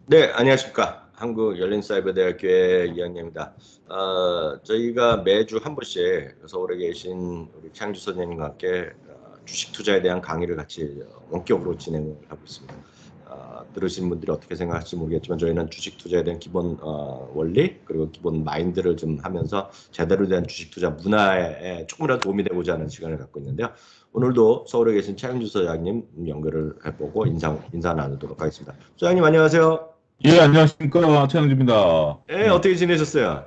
네, 안녕하십니까. 한국열린사이버대학교의 이학년입니다. 저희가 매주 한 번씩 서울에 계신 우리 창주 선생님과 함께 주식 투자에 대한 강의를 같이 원격으로 진행을 하고 있습니다. 들으신 분들이 어떻게 생각할지 모르겠지만 저희는 주식 투자에 대한 기본 원리 그리고 기본 마인드를 좀 하면서 제대로 된 주식 투자 문화에 조금이라도 도움이 되고자 하는 시간을 갖고 있는데요. 오늘도 서울에 계신 차영주 소장님 연결을 해보고 인사 나누도록 하겠습니다. 소장님 안녕하세요. 예, 안녕하십니까. 최영주입니다. 예, 예. 어떻게 지내셨어요?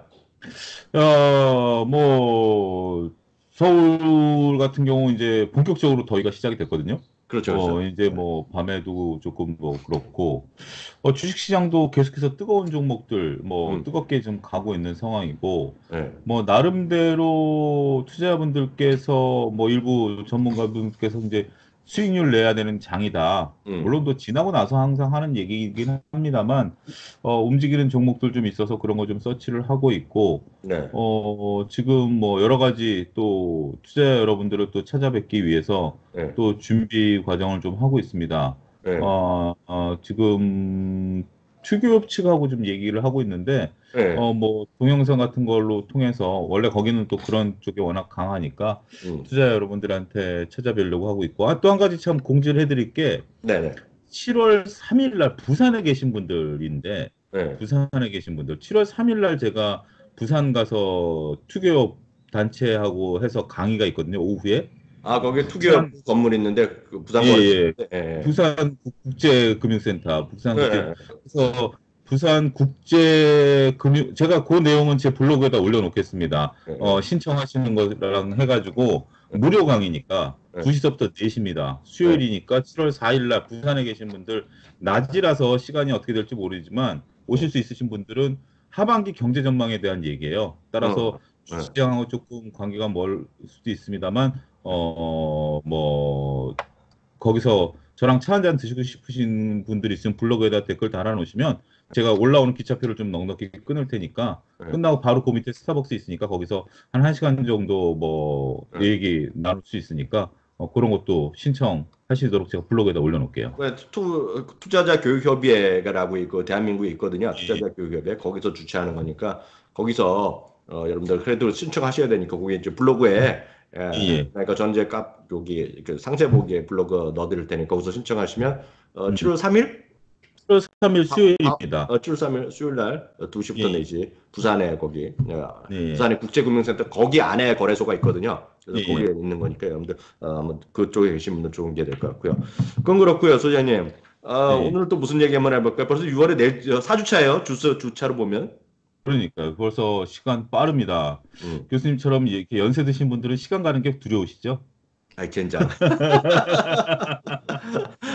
뭐, 서울 같은 경우 이제 본격적으로 더위가 시작이 됐거든요. 그렇죠, 그렇죠. 이제 뭐, 밤에도 조금 뭐, 그렇고, 주식시장도 계속해서 뜨거운 종목들, 뭐, 음, 뜨겁게 좀 가고 있는 상황이고, 예, 뭐, 나름대로 투자자분들께서, 뭐, 일부 전문가분께서 이제 수익률 내야 되는 장이다. 음, 물론 또 지나고 나서 항상 하는 얘기이긴 합니다만, 움직이는 종목들 좀 있어서 그런 거 좀 서치를 하고 있고, 네, 지금 뭐 여러 가지 또 투자 여러분들을 또 찾아뵙기 위해서 예, 또 준비 과정을 좀 하고 있습니다. 예, 지금 투기업 측하고 좀 얘기를 하고 있는데, 예, 뭐 동영상 같은 걸로 통해서 원래 거기는 또 그런 쪽에 워낙 강하니까 음, 투자 여러분들한테 찾아뵈려고 하고 있고, 또 한 가지 참 공지를 해드릴 게 네네, 7월 3일 날 부산에 계신 분들인데, 예. 부산에 계신 분들, 7월 3일 날 제가 부산 가서 투기업 단체하고 해서 강의가 있거든요, 오후에. 거기 투기업 부산, 건물 있는데, 그 예, 부산거래, 예. 예, 부산 국제금융센터, 예, 부산 국제, 예, 그래서 부산 국제금융, 제가 그 내용은 제 블로그에다 올려놓겠습니다. 예, 예, 신청하시는 거랑 해가지고 예, 무료 강의니까 예, 2시부터 4시입니다. 예, 수요일이니까 7월 4일 날 부산에 계신 분들, 낮이라서 시간이 어떻게 될지 모르지만 오실 수 있으신 분들은 하반기 경제 전망에 대한 얘기예요. 따라서 예. 주식시장하고 조금 관계가 멀 수도 있습니다만, 뭐, 거기서 저랑 차 한잔 드시고 싶으신 분들이 있으면 블로그에다 댓글 달아놓으시면 제가 올라오는 기차표를 좀 넉넉히 끊을 테니까 예, 끝나고 바로 그 밑에 스타벅스 있으니까 거기서 한 1시간 정도 뭐 예. 얘기 나눌 수 있으니까 그런 것도 신청하시도록 제가 블로그에다 올려놓을게요. 투자자 교육협의회라고 있고 대한민국에 있거든요. 예, 투자자 교육협의회 거기서 주최하는 거니까 거기서 여러분들 그래도 신청하셔야 되니까 거기 이제 블로그에 예, 예. 그러니까 전제 값 여기 그 상세보기에 블로그 넣어드릴 테니까 거기서 신청하시면 음. 7월 3일 7월 3일 수요일입니다. 7월 3일 수요일 날 예, 2시부터 예, 4시 부산에 거기 예, 부산의 국제금융센터 거기 안에 거래소가 있거든요. 예, 그래서 거기에 예. 있는 거니까 여러분들 한번 그쪽에 계신 분들 좋은 게 될 것 같고요. 그건 그렇고요, 소장님. 예. 오늘 또 무슨 얘기 한번 해볼까요? 벌써 6월에 4주차예요. 주차로 보면. 그러니까 벌써 시간 빠릅니다. 음. 교수님처럼 이렇게 연세 드신 분들은 시간 가는 게 두려우시죠? 아이 젠장.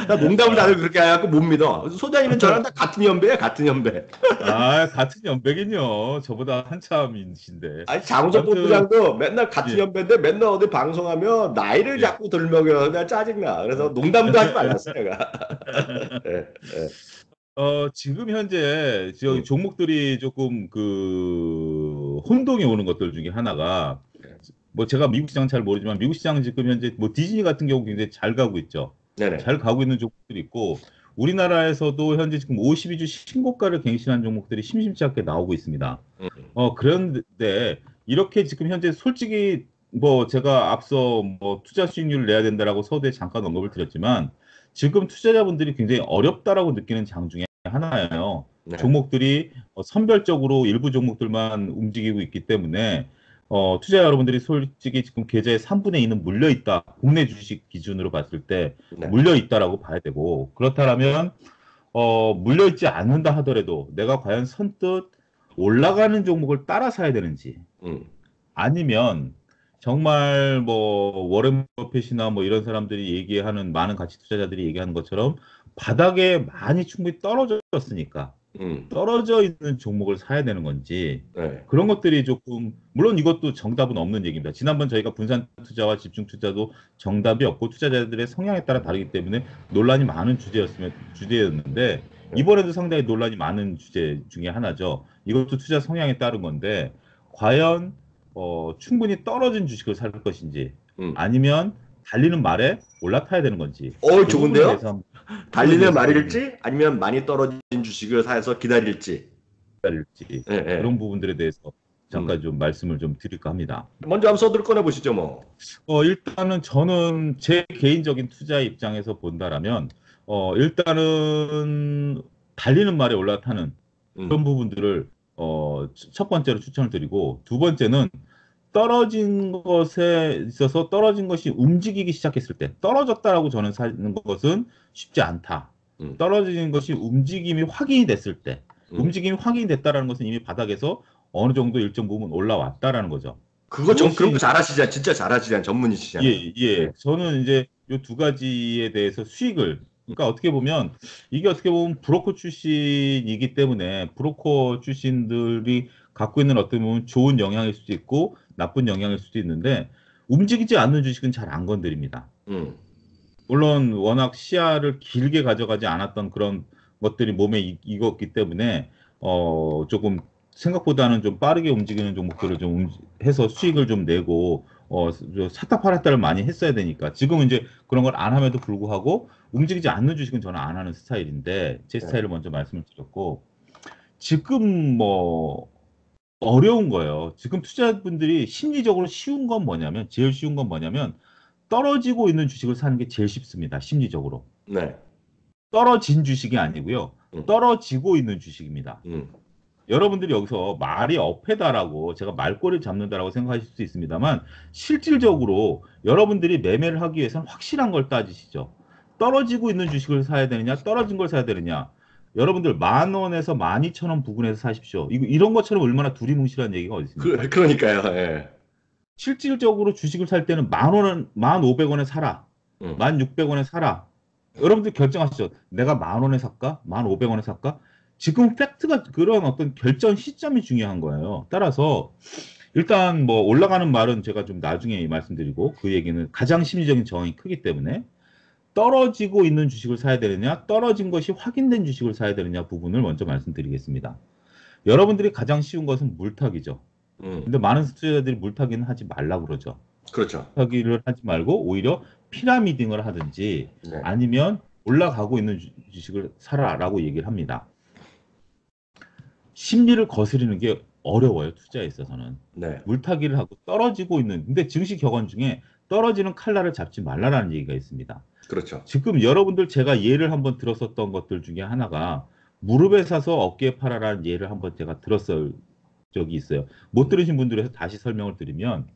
나 농담을 다들 그렇게 해갖고 못 믿어. 소장님은 저랑 다 같은 연배야, 같은 연배. 같은 연배긴요. 저보다 한참이신데. 아니 장우석 아무튼, 본부장도 맨날 같은 예, 연배인데 맨날 어디 방송하면 나이를 예. 자꾸 들먹여. 내가 짜증나. 그래서 농담도 하지 말랐어 내가. 예, 예. 지금 현재 저기 음, 종목들이 조금 그 혼동이 오는 것들 중에 하나가 예. 뭐 제가 미국 시장 잘 모르지만 미국 시장 지금 현재 뭐 디즈니 같은 경우 굉장히 잘 가고 있죠. 네네. 잘 가고 있는 종목들이 있고 우리나라에서도 현재 지금 52주 신고가를 갱신한 종목들이 심심치 않게 나오고 있습니다. 음, 그런데 이렇게 지금 현재 솔직히 뭐 제가 앞서 뭐 투자 수익률을 내야 된다라고 서두에 잠깐 언급을 드렸지만 지금 투자자분들이 굉장히 어렵다라고 느끼는 장 중에 하나예요. 네. 종목들이 선별적으로 일부 종목들만 움직이고 있기 때문에 투자 여러분들이 솔직히 지금 계좌의 3분의 2는 물려 있다. 국내 주식 기준으로 봤을 때 네. 물려 있다라고 봐야 되고 그렇다면 물려 있지 않는다 하더라도 내가 과연 선뜻 올라가는 종목을 따라 사야 되는지 음, 아니면 정말 뭐 워렌 버핏이나 뭐 이런 사람들이 얘기하는 많은 가치 투자자들이 얘기하는 것처럼 바닥에 많이 충분히 떨어졌으니까 음, 떨어져 있는 종목을 사야 되는 건지 네. 그런 것들이 조금 물론 이것도 정답은 없는 얘기입니다. 지난번 저희가 분산 투자와 집중 투자도 정답이 없고 투자자들의 성향에 따라 다르기 때문에 논란이 많은 주제였는데 네. 이번에도 상당히 논란이 많은 주제 중에 하나죠. 이것도 투자 성향에 따른 건데 과연 충분히 떨어진 주식을 살 것인지 음, 아니면 달리는 말에 올라타야 되는 건지. 그 부분에 좋은데요? 대해서 달리는 말일지 아니면 많이 떨어진 주식을 사서 기다릴지. 기다릴지 예, 예. 그런 부분들에 대해서 음. 잠깐 좀 말씀을 좀 드릴까 합니다. 먼저 한번 서두를 꺼내 보시죠, 뭐. 일단은 저는 제 개인적인 투자 입장에서 본다라면 일단은 달리는 말에 올라타는 그런 음. 부분들을 첫 번째로 추천을 드리고 두 번째는 떨어진 것에 있어서 떨어진 것이 움직이기 시작했을 때 떨어졌다라고 저는 사는 것은 쉽지 않다. 음. 떨어진 것이 움직임이 확인이 됐을 때 음. 움직임이 확인이 됐다라는 것은 이미 바닥에서 어느 정도 일정 부분 올라왔다라는 거죠. 그런 거 그것이 잘하시잖아요. 진짜 잘하시잖아요. 전문이시잖아요. 예. 저는 이제 요 두 가지에 대해서 수익을, 그러니까 어떻게 보면 이게 어떻게 보면 브로커 출신이기 때문에 브로커 출신들이 갖고 있는 어떻게 보면 좋은 영향일 수도 있고 나쁜 영향일 수도 있는데 움직이지 않는 주식은 잘 안 건드립니다. 음. 물론 워낙 시야를 길게 가져가지 않았던 그런 것들이 몸에 익었기 때문에 조금 생각보다는 좀 빠르게 움직이는 종목들을 좀 해서 수익을 좀 내고 샀다 팔았다를 많이 했어야 되니까 지금은 이제 그런 걸 안 함에도 불구하고 움직이지 않는 주식은 저는 안 하는 스타일인데 제 네. 스타일을 먼저 말씀을 드렸고 지금 뭐 어려운 거예요. 지금 투자분들이 심리적으로 쉬운 건 뭐냐면 제일 쉬운 건 뭐냐면 떨어지고 있는 주식을 사는 게 제일 쉽습니다. 심리적으로. 네. 떨어진 주식이 아니고요. 음. 떨어지고 있는 주식입니다. 음. 여러분들이 여기서 말이 어폐다라고 제가 말꼬리를 잡는다라고 생각하실 수 있습니다만 실질적으로 여러분들이 매매를 하기 위해서는 확실한 걸 따지시죠. 떨어지고 있는 주식을 사야 되느냐, 떨어진 걸 사야 되느냐. 여러분들 10,000원에서 12,000원 부근에서 사십시오. 이런 것처럼 얼마나 두리뭉실한 얘기가 어디 있습니까? 그러니까요. 예. 실질적으로 주식을 살 때는 10,000원, 1,500원에 사라. 음. 1,600원에 사라. 여러분들 결정하시죠. 내가 10,000원에 살까? 1,500원에 살까? 지금 팩트가 그런 어떤 결정 시점이 중요한 거예요. 따라서 일단 뭐 올라가는 말은 제가 좀 나중에 말씀드리고 그 얘기는 가장 심리적인 저항이 크기 때문에 떨어지고 있는 주식을 사야 되느냐, 떨어진 것이 확인된 주식을 사야 되느냐 부분을 먼저 말씀드리겠습니다. 여러분들이 가장 쉬운 것은 물타기죠. 음. 근데 많은 투자자들이 물타기는 하지 말라고 그러죠. 그렇죠. 물타기를 하지 말고 오히려 피라미딩을 하든지 네. 아니면 올라가고 있는 주식을 사라라고 얘기를 합니다. 심리를 거스르는 게 어려워요. 투자에 있어서는. 네. 물타기를 하고 떨어지고 있는 근데 증시 격언 중에 떨어지는 칼날을 잡지 말라라는 얘기가 있습니다. 그렇죠. 지금 여러분들 제가 예를 한번 들었었던 것들 중에 하나가 무릎에 사서 어깨에 팔아라는 예를 한번 제가 들었을 적이 있어요. 못 들으신 분들에서 다시 설명을 드리면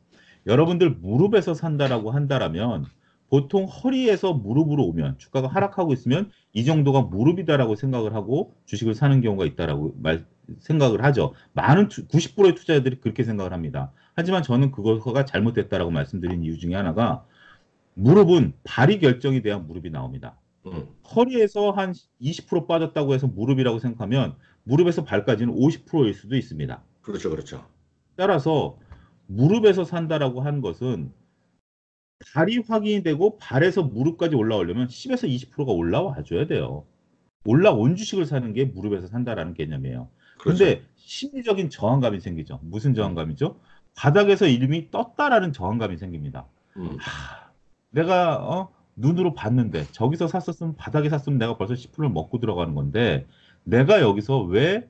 여러분들 무릎에서 산다라고 한다라면 보통 허리에서 무릎으로 오면 주가가 하락하고 있으면 이 정도가 무릎이다라고 생각을 하고 주식을 사는 경우가 있다라고 생각을 하죠. 많은 90%의 투자자들이 그렇게 생각을 합니다. 하지만 저는 그거가 잘못됐다라고 말씀드린 이유 중에 하나가 무릎은 발이 결정이 돼야 무릎이 나옵니다. 허리에서 한 20% 빠졌다고 해서 무릎이라고 생각하면 무릎에서 발까지는 50%일 수도 있습니다. 그렇죠, 그렇죠. 따라서 무릎에서 산다라고 하는 것은 발이 확인이 되고 발에서 무릎까지 올라오려면 10에서 20%가 올라와 줘야 돼요. 올라온 주식을 사는 게 무릎에서 산다라는 개념이에요. 그렇죠. 근데 심리적인 저항감이 생기죠. 무슨 저항감이죠? 바닥에서 이름이 떴다라는 저항감이 생깁니다. 내가 눈으로 봤는데 저기서 샀었으면 바닥에 샀으면 내가 벌써 10%를 먹고 들어가는 건데 내가 여기서 왜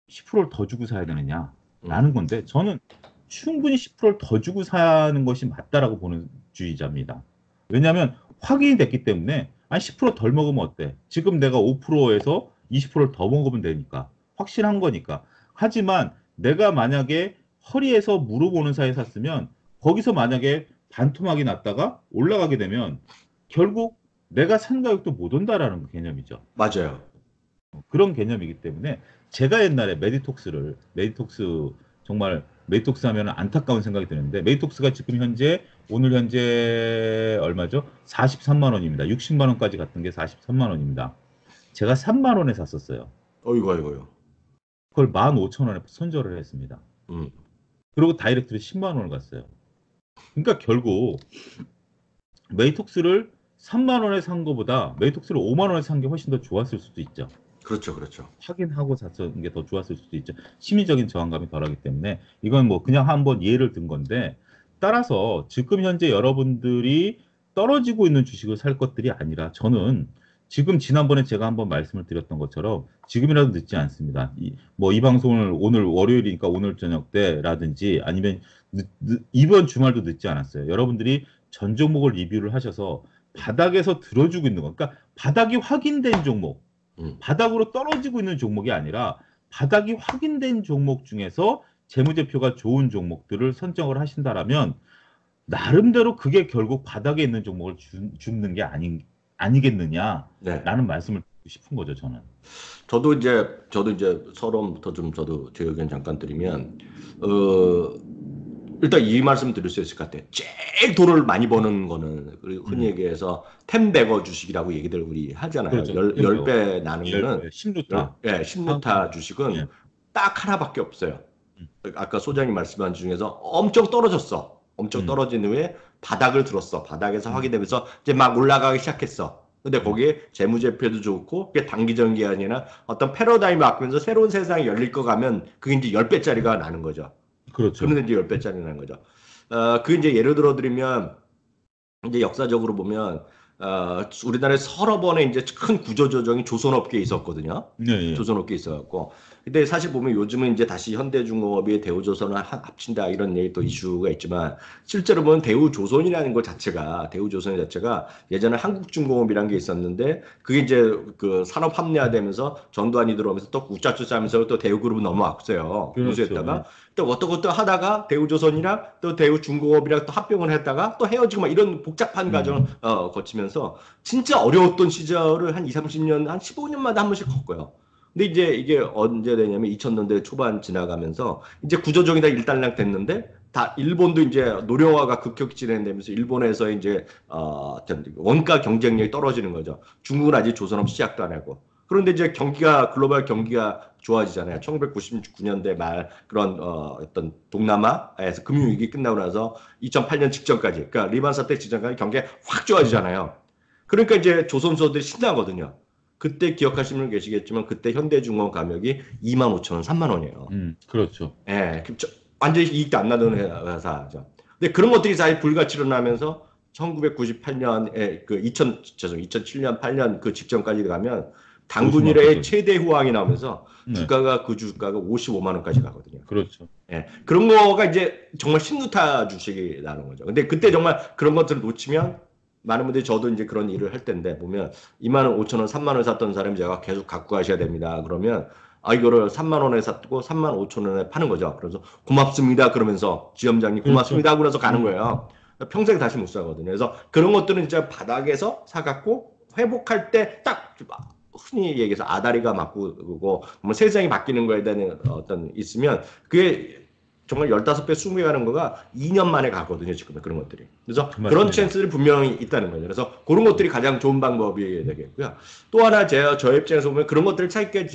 10%를 더 주고 사야 되느냐라는 건데 저는 충분히 10%를 더 주고 사는 것이 맞다라고 보는 주의자입니다. 왜냐하면 확인이 됐기 때문에 10%덜 먹으면 어때? 지금 내가 5%에서 20%를 더 먹으면 되니까 확실한 거니까. 하지만 내가 만약에 허리에서 무릎 오는 사이에 샀으면 거기서 만약에 반토막이 났다가 올라가게 되면 결국 내가 산 가격도 못 온다라는 개념이죠. 맞아요. 그런 개념이기 때문에 제가 옛날에 메디톡스 정말 메디톡스 하면 안타까운 생각이 드는데 메디톡스가 지금 오늘 현재 얼마죠? 43만 원입니다. 60만 원까지 갔던 게 43만 원입니다. 제가 3만 원에 샀었어요. 어이구. 그걸 15,000원에 손절을 했습니다. 그리고 다이렉트로 10만 원을 갔어요. 그러니까 결국 메이톡스를 3만 원에 산 거보다 메이톡스를 5만 원에 산 게 훨씬 더 좋았을 수도 있죠. 그렇죠. 확인하고 샀던 게 더 좋았을 수도 있죠. 심리적인 저항감이 덜하기 때문에 이건 뭐 그냥 한번 예를 든 건데 따라서 지금 현재 여러분들이 떨어지고 있는 주식을 살 것들이 아니라 저는 지금 지난번에 제가 한번 말씀을 드렸던 것처럼 지금이라도 늦지 않습니다. 이 방송을 오늘 월요일이니까 오늘 저녁 때라든지 아니면 이번 주말도 늦지 않았어요. 여러분들이 전 종목을 리뷰를 하셔서 바닥에서 들어주고 있는 거, 그러니까 바닥이 확인된 종목, 바닥으로 떨어지고 있는 종목이 아니라 바닥이 확인된 종목 중에서 재무제표가 좋은 종목들을 선정을 하신다라면 나름대로 그게 결국 바닥에 있는 종목을 줍는 게 아니겠느냐라는 네. 말씀을 드리고 싶은 거죠, 저는. 저도 이제 서론부터 좀 저도 제 의견 잠깐 드리면 일단 이 말씀 드릴 수 있을 것 같아요. 제일 돈을 많이 버는 거는 흔히 얘기해서 텐베거 주식이라고 얘기들 우리 하잖아요. 그렇죠. 10배 나는 거는 10루타. 예, 10루타 주식은 예. 딱 하나밖에 없어요. 아까 소장님 말씀한 중에서 엄청 떨어졌어. 엄청 떨어진 후에 바닥을 들었어. 바닥에서 확인되면서 이제 막 올라가기 시작했어. 근데 거기에 재무제표도 좋고 그게 단기적인 게 아니라 어떤 패러다임이 바뀌면서 새로운 세상이 열릴 거 가면 그게 이제 10배짜리가 나는 거죠. 그렇죠. 그런데 이제 10배짜리 나는 거죠. 그 이제 예를 들어 드리면 이제 역사적으로 보면 우리나라에 서너 번의 이제 큰 구조조정이 조선업계에 있었거든요. 네, 예. 조선업계에 있어갖고. 근데 사실 보면 요즘은 이제 다시 현대중공업이 대우조선을 합친다 이런 얘기 또 이슈가 있지만 실제로 보면 대우조선이라는 것 자체가 대우조선 자체가 예전에 한국중공업이라는 게 있었는데 그게 이제 그 산업 합리화되면서 전두환이 들어오면서 또 우짜쭈짜하면서 또 대우그룹은 넘어왔어요. 그렇죠. 우수했다가 또 어떤 것도 하다가 대우조선이랑 또 대우중공업이랑 또 합병을 했다가 또 헤어지고 막 이런 복잡한 과정을 거치면서 진짜 어려웠던 시절을 한 2, 30년, 한 15년마다 한 번씩 겪어요. 근데 이제 이게 언제 되냐면 2000년대 초반 지나가면서 이제 구조적이 다 일단락 됐는데 다 일본도 이제 노령화가 급격히 진행되면서 일본에서 이제 원가 경쟁력이 떨어지는 거죠. 중국은 아직 조선업 시작도 안 하고. 그런데 이제 글로벌 경기가 좋아지잖아요. 1999년대 말 그런 어떤 동남아에서 금융위기 끝나고 나서 2008년 직전까지, 그러니까 리만 사태 직전까지 경기가 확 좋아지잖아요. 그러니까 이제 조선소들이 신나거든요. 그때 기억하시는 분 계시겠지만 그때 현대중공업 가격이 25,000원, 3만 원이에요. 그렇죠. 예, 완전히 이익도 안 나는 회사죠. 근데 그런 것들이 사실 불가치로 나면서 1998년에 2007년, 8년 그 직전까지 가면 당군 이래의 최대 호황이 나오면서 주가가 55만 원까지 가거든요. 그렇죠. 예, 그런 거가 이제 정말 신누타 주식이 나는 거죠. 근데 그때 정말 그런 것들을 놓치면 많은 분들이 저도 이제 그런 일을 할 텐데 보면 25,000원, 3만 원 샀던 사람이 제가 계속 갖고 가셔야 됩니다. 그러면 이거를 3만 원에 샀고 3만 5천 원에 파는 거죠. 그래서 고맙습니다. 그러면서 지점장님 고맙습니다 하고 나서 가는 거예요. 평생 다시 못 사거든요. 그래서 그런 것들은 진짜 바닥에서 사갖고 회복할 때 딱 흔히 얘기해서 아다리가 맞고 세상이 바뀌는 거에 대한 어떤 있으면 그게 정말 15배, 20배 가는 거가 2년 만에 가거든요, 지금 그런 것들이. 그래서 맞습니다. 그런 찬스들이 분명히 있다는 거죠. 그래서 그런 것들이 가장 좋은 방법이 되겠고요. 또 하나 저의 입장에서 보면 그런 것들을 찾기가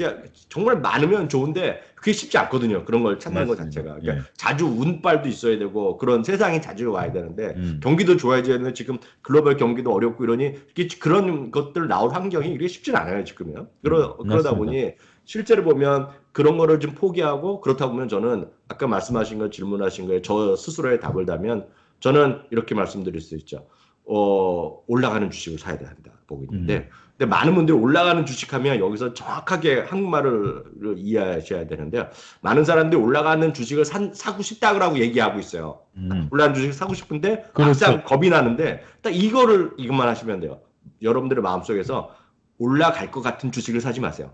정말 많으면 좋은데 그게 쉽지 않거든요. 그런 걸 찾는 것 자체가. 그러니까 예. 자주 운빨도 있어야 되고 그런 세상이 자주 와야 되는데 경기도 좋아져야 되는데 지금 글로벌 경기도 어렵고 이러니 그런 것들 나올 환경이 이게 쉽진 않아요, 지금요. 그러다 보니 실제로 보면 그런 거를 좀 포기하고 그렇다 보면 저는 아까 말씀하신 거 질문하신 거에 저 스스로의 답을 다면 저는 이렇게 말씀드릴 수 있죠. 올라가는 주식을 사야 된다 보고 있는데 근데 많은 분들이 올라가는 주식하면 여기서 정확하게 한국말을 이해하셔야 되는데요. 많은 사람들이 올라가는 주식을 사고 싶다고 얘기하고 있어요. 올라가는 주식을 사고 싶은데 막상 겁이 나는데 딱 이것만 하시면 돼요. 여러분들의 마음속에서 올라갈 것 같은 주식을 사지 마세요.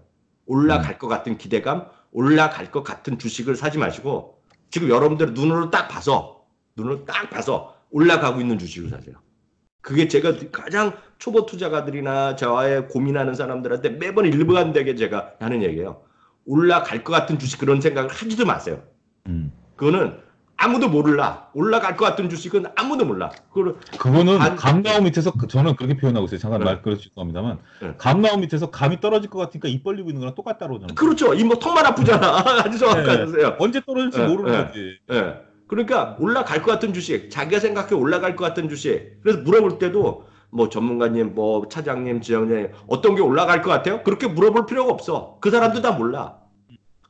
올라갈 것 같은 기대감, 올라갈 것 같은 주식을 사지 마시고 지금 여러분들 눈으로 딱 봐서 올라가고 있는 주식을 사세요. 그게 제가 가장 초보 투자가들이나 저와의 고민하는 사람들한테 매번 일관되게 제가 하는 얘기예요. 올라갈 것 같은 주식 그런 생각을 하지도 마세요. 그거는 아무도 몰라. 올라갈 것 같은 주식은 아무도 몰라. 그거는 감나무 밑에서 저는 그렇게 표현하고 있어요. 잠깐 말 끊어서 죄송합니다만 감나무 밑에서 감이 떨어질 것 같으니까 입 벌리고 있는 거랑 똑같다고 저는. 그렇죠. 이 턱만 아프잖아. 아주 정확하세요. 네. 언제 떨어질지 모르는 거지. 네. 그러니까 올라갈 것 같은 주식, 자기가 생각해 올라갈 것 같은 주식. 그래서 물어볼 때도 뭐 전문가님, 뭐 차장님, 지점장님 어떤 게 올라갈 것 같아요? 그렇게 물어볼 필요가 없어. 그 사람도 다 몰라.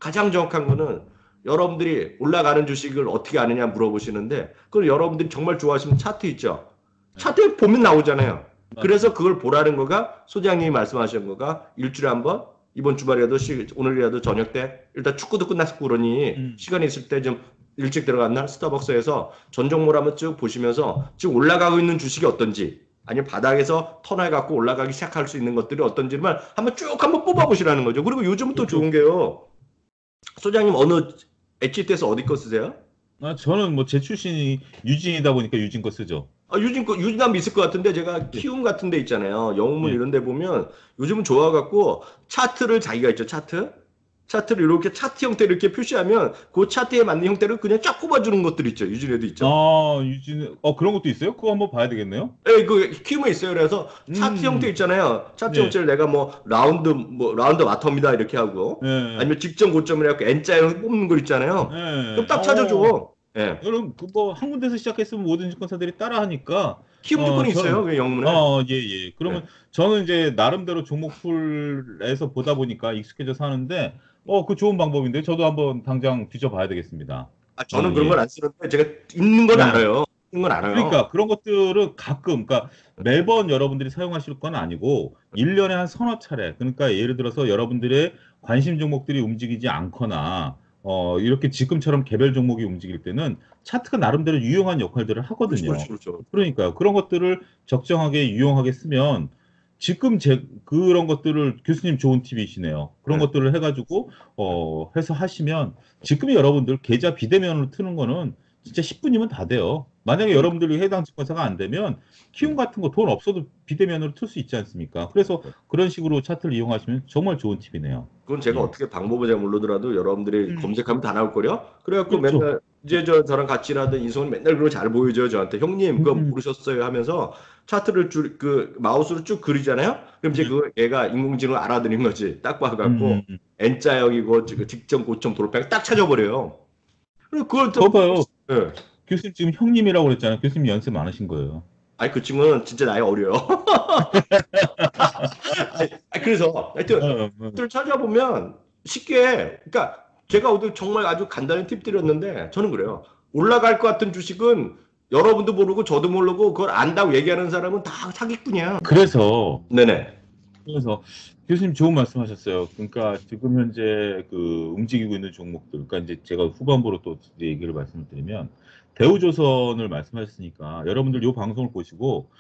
가장 정확한 거는 여러분들이 올라가는 주식을 어떻게 아느냐 물어보시는데 그걸 여러분들이 정말 좋아하시면 차트 있죠. 차트에 보면 나오잖아요. 그래서 그걸 보라는 거가 소장님이 말씀하신 거가 일주일에 한 번 이번 주말이라도 오늘이라도 저녁 때 일단 축구도 끝났고 그러니 시간이 있을 때 좀 일찍 들어간 날 스타벅스에서 전 종목을 한번 쭉 보시면서 지금 올라가고 있는 주식이 어떤지 아니면 바닥에서 터널 갖고 올라가기 시작할 수 있는 것들이 어떤지만 한번 쭉 한번 뽑아보시라는 거죠. 그리고 요즘은 또 좋은 게요. 소장님 어느 HTS 어디 거 쓰세요? 저는 뭐 제 출신이 유진이다 보니까 유진 거 쓰죠. 유진함 있을 것 같은데 제가 키움 같은 데 있잖아요. 영웅문 예. 이런 데 보면 요즘은 좋아갖고 차트를 자기가 있죠. 차트를 이렇게 차트 형태로 이렇게 표시하면 그 차트에 맞는 형태를 그냥 쫙 뽑아주는 것들 있죠. 유진에도 있죠. 유진, 그런 것도 있어요? 그거 한번 봐야 되겠네요. 예, 그 키움에 있어요. 그래서 차트 형태 있잖아요. 차트 네. 형태를 내가 뭐 라운드 마텀이다 이렇게 하고 네. 아니면 직전 고점을 해갖고 N자형 뽑는 거 있잖아요. 네. 그럼 딱 찾아줘. 예. 여러분, 뭐, 한 군데서 시작했으면 모든 증권사들이 따라 하니까. 키움 주권이 있어요. 그 영문에. 예. 그러면 네. 저는 이제 나름대로 종목풀에서 보다 보니까 익숙해져서 하는데, 그 좋은 방법인데, 저도 한번 당장 뒤져봐야 되겠습니다. 저는 그런 걸 안 쓰는데 제가 있는 건 알아요. 있는 건 알아요. 그러니까 그런 것들은 가끔, 그러니까 매번 여러분들이 사용하실 건 아니고 1년에 한 서너 차례, 그러니까 예를 들어서 여러분들의 관심 종목들이 움직이지 않거나 이렇게 지금처럼 개별 종목이 움직일 때는 차트가 나름대로 유용한 역할들을 하거든요. 그렇죠. 그러니까요. 그런 것들을 적정하게 유용하게 쓰면 지금 그런 것들을 교수님 좋은 팁이시네요. 그런 것들을 해가지고 해서 하시면 지금 여러분들 계좌 비대면으로 트는 거는 진짜 10분이면 다 돼요. 만약에 여러분들이 해당 증권사가 안 되면 키움 같은 거 돈 없어도 비대면으로 틀 수 있지 않습니까? 그래서 그런 식으로 차트를 이용하시면 정말 좋은 팁이네요. 그건 제가 어떻게 방법을 잘 모르더라도 여러분들이 검색하면 다 나올 거요. 그래갖고 그렇죠. 맨날 이제 저랑 같이 일하던 이성은 맨날 그거 잘 보여줘요 저한테. 형님 그거 모르셨어요 하면서 차트를 마우스로 쭉 그리잖아요. 그럼 이제 그 얘가 인공지능을 알아들인 거지. 딱 봐갖고 N자형이고 직전 고점 돌파를 딱 찾아버려요. 그리고 그걸 또 봐요. 예. 교수님 지금 형님이라고 그랬잖아요. 교수님 연세 많으신 거예요. 아니 그 친구는 진짜 나이 어려요. 그래서 하여튼 를 찾아보면 쉽게 그러니까 제가 오늘 정말 아주 간단한 팁 드렸는데 저는 그래요. 올라갈 것 같은 주식은 여러분도 모르고 저도 모르고 그걸 안다고 얘기하는 사람은 다 사기꾼이야. 그래서 네네. 교수님 좋은 말씀하셨어요. 그러니까 지금 현재 그 움직이고 있는 종목들, 그러니까 이제 제가 후반부로 또 이제 얘기를 말씀을 드리면 대우조선을 말씀하셨으니까 여러분들 이 방송을 보시고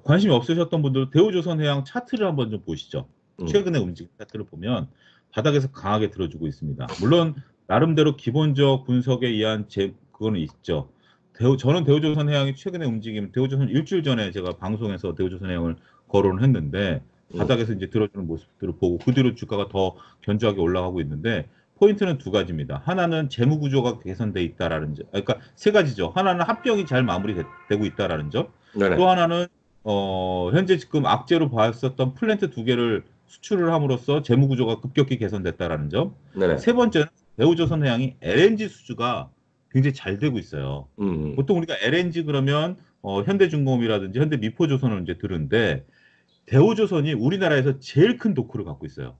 관심이 없으셨던 분들 대우조선해양 차트를 한번 좀 보시죠. 최근에 움직인 차트를 보면 바닥에서 강하게 들어주고 있습니다. 물론 나름대로 기본적 분석에 의한 그거는 있죠. 저는 대우조선해양이 최근에 움직이면 대우조선 일주일 전에 제가 방송에서 대우조선해양을 거론을 했는데 바닥에서 이제 들어주는 모습들을 보고 그 뒤로 주가가 더 견조하게 올라가고 있는데 포인트는 두 가지입니다. 하나는 재무 구조가 개선돼 있다라는 점, 그러니까 세 가지죠. 하나는 합병이 잘 마무리되고 있다라는 점. 네네. 또 하나는 현재 지금 악재로 봤었던 플랜트 두 개를 수출을 함으로써 재무 구조가 급격히 개선됐다라는 점. 네네. 세 번째는 대우조선해양이 LNG 수주가 굉장히 잘 되고 있어요. 보통 우리가 LNG 그러면 현대중공업이라든지 현대미포조선을 이제 들은데 대우조선이 우리나라에서 제일 큰 도크를 갖고 있어요.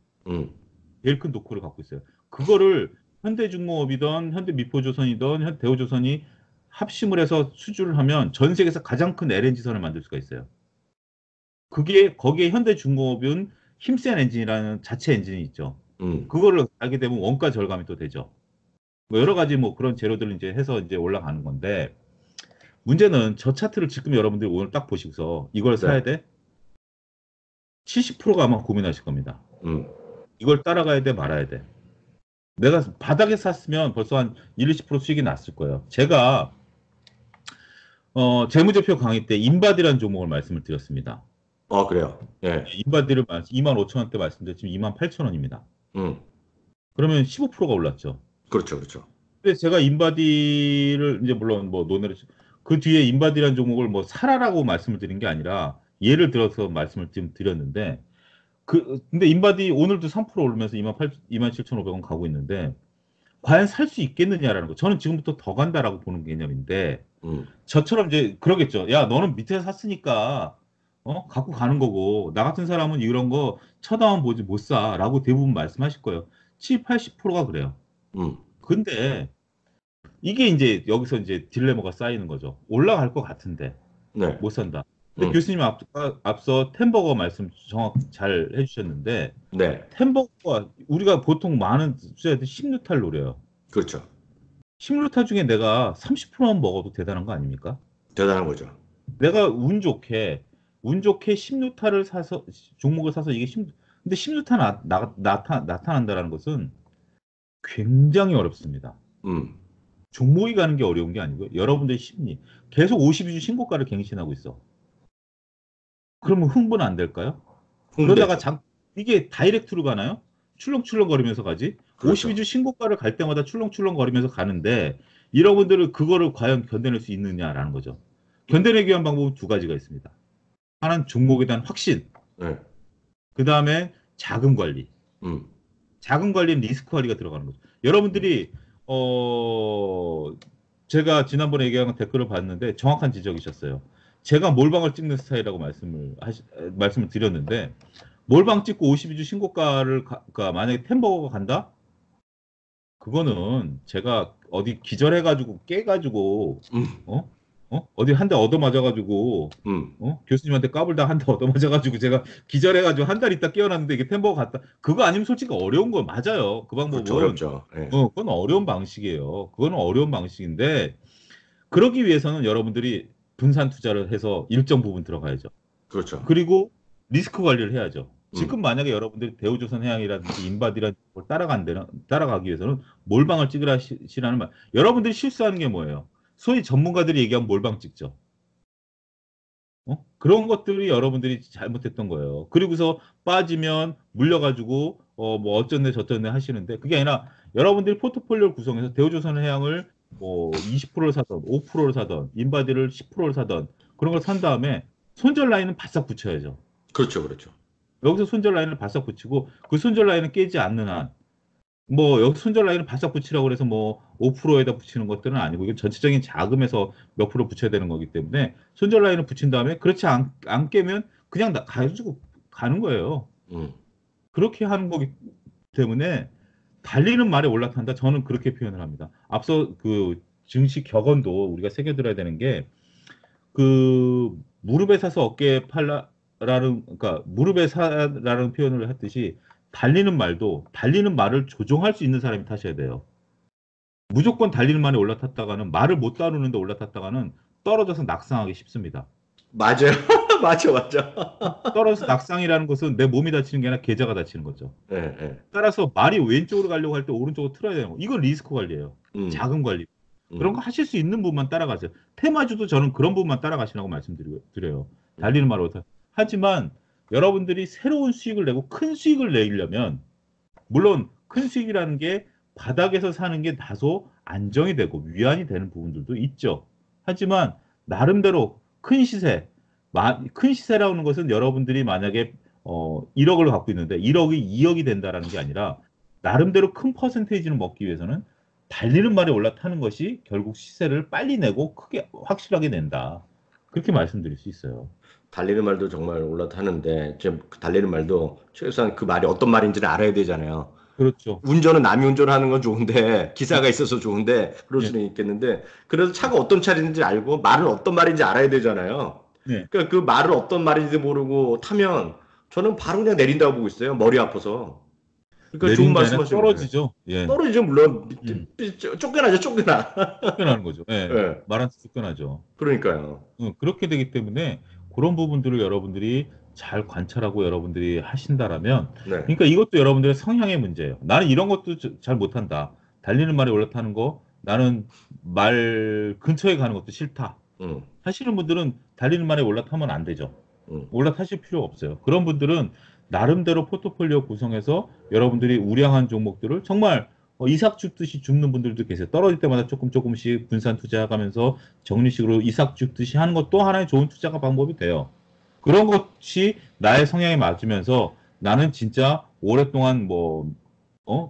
제일 큰 도크를 갖고 있어요. 그거를 현대중공업이든 현대미포조선이든 대우조선이 합심을 해서 수주를 하면 전 세계에서 가장 큰 LNG선을 만들 수가 있어요. 거기에 현대중공업은 힘센 엔진이라는 자체 엔진이 있죠. 그거를 하게 되면 원가 절감이 또 되죠. 뭐 여러 가지 뭐 그런 재료들을 이제 해서 이제 올라가는 건데 문제는 저 차트를 지금 여러분들이 오늘 딱 보시고서 이걸 사야 돼? 70%가 아마 고민하실 겁니다. 이걸 따라가야 돼 말아야 돼. 내가 바닥에 샀으면 벌써 한 20% 수익이 났을 거예요. 제가 재무제표 강의 때 인바디라는 종목을 말씀을 드렸습니다. 그래요. 예. 인바디를 25,000원대 말씀드렸지만 28,000원입니다. 그러면 15%가 올랐죠. 그렇죠. 근데 제가 인바디를 이제 물론 뭐 논의를 그 뒤에 인바디라는 종목을 뭐 사라라고 말씀을 드린 게 아니라 예를 들어서 말씀을 좀 드렸는데 근데 인바디 오늘도 3% 오르면서 27,500원 가고 있는데 과연 살 수 있겠느냐라는 거. 저는 지금부터 더 간다라고 보는 개념인데 저처럼 이제 그러겠죠. 야, 너는 밑에서 샀으니까 갖고 가는 거고 나 같은 사람은 이런 거 쳐다만 보지 못 사라고 대부분 말씀하실 거예요. 70, 80%가 그래요. 근데 이게 이제 여기서 이제 딜레마가 쌓이는 거죠. 올라갈 것 같은데 네. 못 산다. 근데 음. 교수님 앞서 템버거 말씀 정확 잘 해주셨는데 네. 템버거가 우리가 보통 많은 투자자들 10루타를 노려요. 그렇죠. 10루타 중에 내가 30%만 먹어도 대단한 거 아닙니까? 대단한 거죠. 내가 운 좋게 10루타를 사서 종목을 사서 이게 10, 근데 10루타 나타난다라는 것은 굉장히 어렵습니다. 음. 종목이 가는 게 어려운 게 아니고요. 여러분들의 심리. 계속 52주 신고가를 갱신하고 있어. 그러면 흥분 안 될까요? 그러다가 흥분되죠. 이게 다이렉트로 가나요? 출렁출렁거리면서 가지. 그렇죠. 52주 신고가를 갈 때마다 출렁출렁거리면서 가는데 여러분들은 그거를 과연 견뎌낼 수 있느냐라는 거죠. 견뎌내기 위한 방법은 두 가지가 있습니다. 하나는 종목에 대한 확신, 네. 그 다음에 자금 관리. 음. 자금 관리는 리스크 관리가 들어가는 거죠. 음. 여러분들이 제가 지난번에 얘기한 댓글을 봤는데 정확한 지적이셨어요. 제가 몰빵을 찍는 스타일이라고 말씀을 드렸는데 몰빵 찍고 52주 신고가를 그러니까 만약에 템버거가 간다? 그거는 제가 어디 기절해가지고 깨가지고 음. 어디 한 대 얻어맞아가지고 음. 교수님한테 까불다 한 대 얻어맞아가지고 제가 기절해가지고 한 달 있다 깨어났는데 이게 템버거 갔다. 그거 아니면 솔직히 어려운 거 맞아요. 그 그렇죠. 방법은 어렵죠. 예. 그건 어려운 방식이에요. 그거는 어려운 방식인데 그러기 위해서는 여러분들이 분산 투자를 해서 일정 부분 들어가야죠. 그렇죠. 그리고 리스크 관리를 해야죠. 음. 지금 만약에 여러분들이 대우조선해양이라든지 인바디라든지 걸 따라가기 위해서는 몰빵을 찍으라시라는 말. 여러분들이 실수하는 게 뭐예요? 소위 전문가들이 얘기하면 몰빵 찍죠. 그런 것들이 여러분들이 잘못했던 거예요. 그리고서 빠지면 물려가지고 뭐 어쩐네 저쩐네 하시는데 그게 아니라 여러분들이 포트폴리오를 구성해서 대우조선해양을 뭐 20%를 사던 5%를 사던 인바디를 10%를 사던 그런 걸 산 다음에 손절 라인은 바싹 붙여야죠. 그렇죠. 그렇죠. 여기서 손절 라인을 바싹 붙이고 그 손절 라인은 깨지 않는 한 뭐 여기 손절 라인을 바싹 붙이라고 해서 뭐 5%에다 붙이는 것들은 아니고 이건 전체적인 자금에서 몇 프로 붙여야 되는 거기 때문에 손절 라인을 붙인 다음에 그렇지 안 깨면 그냥 가지고 가는 거예요. 음. 그렇게 하는 거기 때문에 달리는 말에 올라탄다. 저는 그렇게 표현을 합니다. 앞서 그 증시 격언도 우리가 새겨들어야 되는 게 그 무릎에 사서 어깨에 팔라라는 그러니까 무릎에 사라는 표현을 했듯이 달리는 말을 조종할 수 있는 사람이 타셔야 돼요. 무조건 달리는 말에 올라탔다가는 말을 못 다루는데 올라탔다가는 떨어져서 낙상하기 쉽습니다. 맞아요. 맞아, 맞아. 떨어져서 낙상이라는 것은 내 몸이 다치는 게 아니라 계좌가 다치는 거죠. 예, 예. 따라서 말이 왼쪽으로 가려고 할 때 오른쪽으로 틀어야 되는 거. 이건 리스크 관리예요. 음. 자금 관리. 그런 음. 거 하실 수 있는 부분만 따라가세요. 테마주도 저는 그런 부분만 따라가시라고 말씀드려요. 달리는 말을 못해. 하지만 여러분들이 새로운 수익을 내고 큰 수익을 내려면 물론 큰 수익이라는 게 바닥에서 사는 게 다소 안정이 되고 위안이 되는 부분들도 있죠. 하지만 나름대로 큰 시세라는 것은 여러분들이 만약에 1억을 갖고 있는데 1억이 2억이 된다라는 게 아니라 나름대로 큰 퍼센테이지를 먹기 위해서는 달리는 말에 올라타는 것이 결국 시세를 빨리 내고 크게 확실하게 낸다. 그렇게 말씀드릴 수 있어요. 달리는 말도 정말 올라타는데 지금 그 달리는 말도 최소한 그 말이 어떤 말인지를 알아야 되잖아요. 그렇죠. 운전은 남이 운전하는 건 좋은데 기사가 예, 있어서 좋은데 그럴 예, 수는 있겠는데 그래도 차가 어떤 차인지 알고 말은 어떤 말인지 알아야 되잖아요. 예. 그러니까 그 말을 어떤 말인지 모르고 타면 저는 바로 그냥 내린다고 보고 있어요. 머리 아파서. 그러니까 좋은 내리는 게 아니라 말씀하시는 거예요. 떨어지죠. 예. 떨어지죠 물론 음, 쫓겨나죠 쫓겨나. 쫓겨나는 거죠. 예. 예. 말한테 쫓겨나죠. 그러니까요. 그렇게 되기 때문에 그런 부분들을 여러분들이 잘 관찰하고 여러분들이 하신다라면, 네. 그러니까 이것도 여러분들의 성향의 문제예요. 나는 이런 것도 잘 못한다. 달리는 말에 올라타는 거, 나는 말 근처에 가는 것도 싫다. 음. 하시는 분들은 달리는 말에 올라타면 안 되죠. 음. 올라타실 필요 없어요. 그런 분들은 나름대로 포트폴리오 구성해서 여러분들이 우량한 종목들을 정말 이삭 줍듯이 줍는 분들도 계세요. 떨어질 때마다 조금씩 분산 투자하면서 정리식으로 이삭 줍듯이 하는 것도 하나의 좋은 투자가 방법이 돼요. 그런 것이 나의 성향에 맞으면서 나는 진짜 오랫동안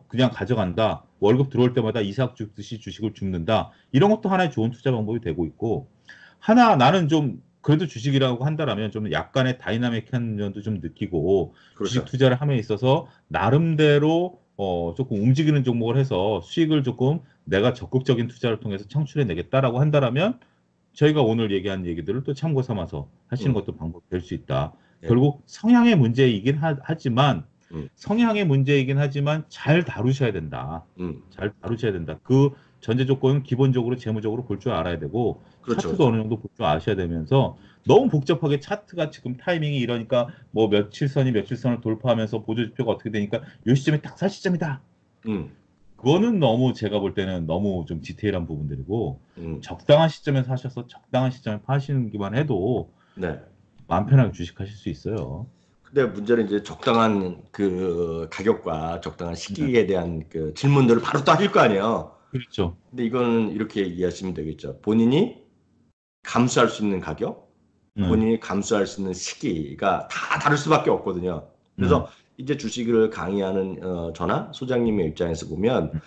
그냥 가져간다. 월급 들어올 때마다 이삭 줍듯이 주식을 줍는다. 이런 것도 하나의 좋은 투자 방법이 되고 있고, 나는 좀 그래도 주식이라고 한다라면 좀 약간의 다이나믹한 면도 좀 느끼고 주식 그렇죠. 투자를 함에 있어서 나름대로 조금 움직이는 종목을 해서 수익을 조금 내가 적극적인 투자를 통해서 창출해 내겠다라고 한다라면 저희가 오늘 얘기한 얘기들을 또 참고 삼아서 하시는 음, 것도 방법이 될 수 있다. 예, 결국 성향의 문제이긴 하지만 음, 성향의 문제이긴 하지만 잘 다루셔야 된다. 음. 잘 다루셔야 된다. 그 전제 조건은 기본적으로 재무적으로 볼 줄 알아야 되고 그렇죠, 차트도 그렇죠. 어느 정도 볼 줄 아셔야 되면서 너무 복잡하게 차트가 지금 타이밍이 이러니까 뭐 며칠선이 며칠선을 돌파하면서 보조지표가 어떻게 되니까 요 시점이 딱 살 시점이다. 음, 그거는 너무 제가 볼 때는 너무 좀 디테일한 부분들이고 음. 적당한 시점에 사셔서 적당한 시점에 파시기만 해도 네. 마음 편하게 주식하실 수 있어요. 근데 문제는 이제 적당한 그 가격과 적당한 네. 시기에 대한 그 질문들을 바로 또 하실 거 아니에요. 그렇죠. 근데 이거는 이렇게 이해하시면 되겠죠. 본인이 감수할 수 있는 가격, 네. 본인이 감수할 수 있는 시기가 다 다를 수밖에 없거든요. 네. 그래서 이제 주식을 강의하는 저나 소장님의 입장에서 보면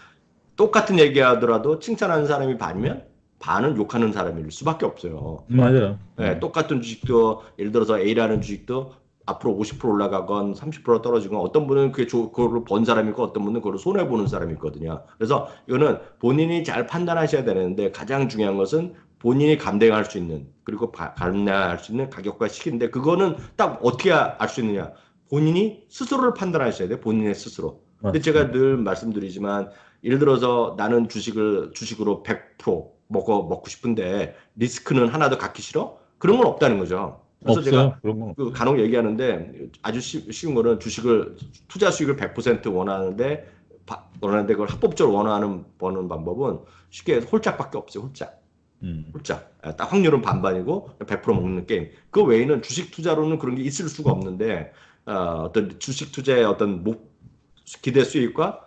똑같은 얘기하더라도 칭찬하는 사람이 반이면 반은 욕하는 사람일 수밖에 없어요. 맞아요. 예, 똑같은 주식도 예를 들어서 A라는 주식도 앞으로 50% 올라가건 30% 떨어지건 어떤 분은 그거를 번 사람이 있고 어떤 분은 그걸 손해 보는 사람이 있거든요. 그래서 이거는 본인이 잘 판단하셔야 되는데 가장 중요한 것은 본인이 감당할 수 있는 그리고 감당할 수 있는 가격과 시기인데 그거는 딱 어떻게 알 수 있느냐? 본인이 스스로를 판단하셔야 돼요. 본인의 스스로. 근데 제가 맞습니다. 늘 말씀드리지만 예를 들어서 나는 주식으로 100% 먹고 싶은데 리스크는 하나도 갖기 싫어? 그런 건 없다는 거죠. 그래서 제가 없어요. 그런 건 그 없어요. 간혹 얘기하는데 아주 쉬운 거는 투자 수익을 100% 원하는데 그걸 합법적으로 버는 방법은 쉽게 홀짝밖에 없어요. 홀짝. 음. 홀짝. 딱 확률은 반반이고 100% 먹는 게임. 그 외에는 주식 투자로는 그런 게 있을 수가 없는데 어떤 주식 투자의 어떤 기대 수익과